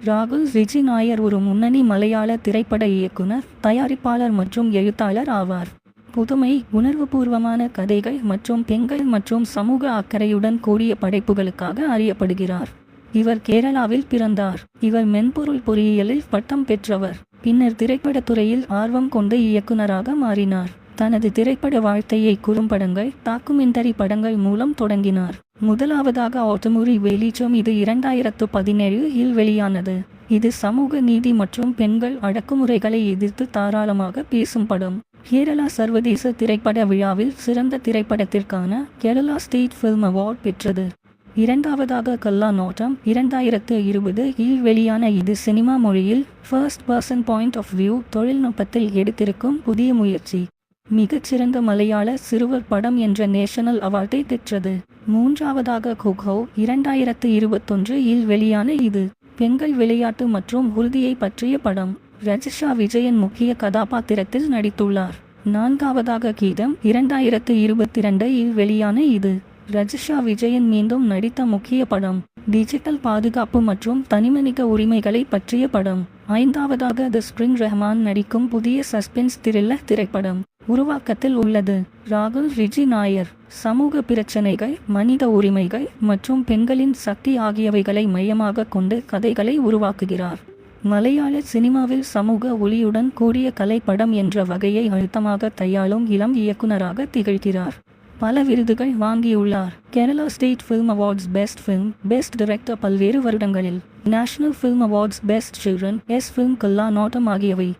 ராகுல் விஜய் நாயர் ஒரு முன்னணி மலையாள திரைப்பட இயக்குனர், தயாரிப்பாளர் மற்றும் எழுத்தாளர் ஆவார். புதுமை, உணர்வுபூர்வமான கதைகள் மற்றும் பெண்கள் மற்றும் சமூக அக்கறையுடன் கூடிய படைப்புகளுக்காக அறியப்படுகிறார். இவர் கேரளாவில் பிறந்தார். இவர் மென்பொருள் பொறியியலில் பட்டம் பெற்றவர். பின்னர் திரைப்படத்துறையில் ஆர்வம் கொண்டு இயக்குனராக மாறினார். தனது திரைப்பட வாழ்க்கையை குறும்படங்கள், டாக்குமெண்டரி படங்கள் மூலம் தொடங்கினார். முதலாவதாக ஆட்டமுரி வெளிச்சம், இது 2017 இல் வெளியானது. இது சமூக நீதி மற்றும் பெண்கள் அடக்குமுறைகளை எதிர்த்து தாராளமாக பேசும் படம். கேரளா சர்வதேச திரைப்பட விழாவில் சிறந்த திரைப்படத்திற்கான கேரளா ஸ்டேட் ஃபில்ம் அவார்ட் பெற்றது. இரண்டாவதாக கல்லா நோட்டம், 2020 இல் வெளியான இது சினிமா மொழியில் first person point of view தொழில்நுட்பத்தில் எடுத்திருக்கும் புதிய முயற்சி. மிகச்சிறந்த மலையாள சிறுவர் படம் என்ற நேஷனல் அவார்டை பெற்றது. மூன்றாவதாக குகோ, 2021 இல் வெளியான இது பெண்கள் விளையாட்டு மற்றும் உறுதியை பற்றிய படம். ரஜிஷா விஜயன் முக்கிய கதாபாத்திரத்தில் நடித்துள்ளார். நான்காவதாக கீதம், 2022 இல் வெளியான இது ரஜிஷா விஜயன் மீண்டும் நடித்த முக்கிய படம். டிஜிட்டல் பாதுகாப்பு மற்றும் தனிமனித உரிமைகளை பற்றிய படம். ஐந்தாவதாக தி ஸ்பிரிங் ரஹ்மான் நடிக்கும் புதிய சஸ்பென்ஸ் த்ரில்லர் திரைப்படம் உருவாக்கத்தில் உள்ளது. ராகுல் விஜய் நாயர் சமூக பிரச்சனைகள், மனித உரிமைகள் மற்றும் பெண்களின் சக்தி ஆகியவைகளை மையமாக கொண்டு கதைகளை உருவாக்குகிறார். மலையாள சினிமாவில் சமூக ஒளியுடன் கூடிய கலைப்படம் என்ற வகையை அழுத்தமாக கையாளும் இளம் இயக்குனராக திகழ்கிறார். பல விருதுகள் வாங்கியுள்ளார். Kerala state film awards best film, best director பல்வேறு வருடங்களில், national film awards best children's film Kalla Nottam ஆகியவை.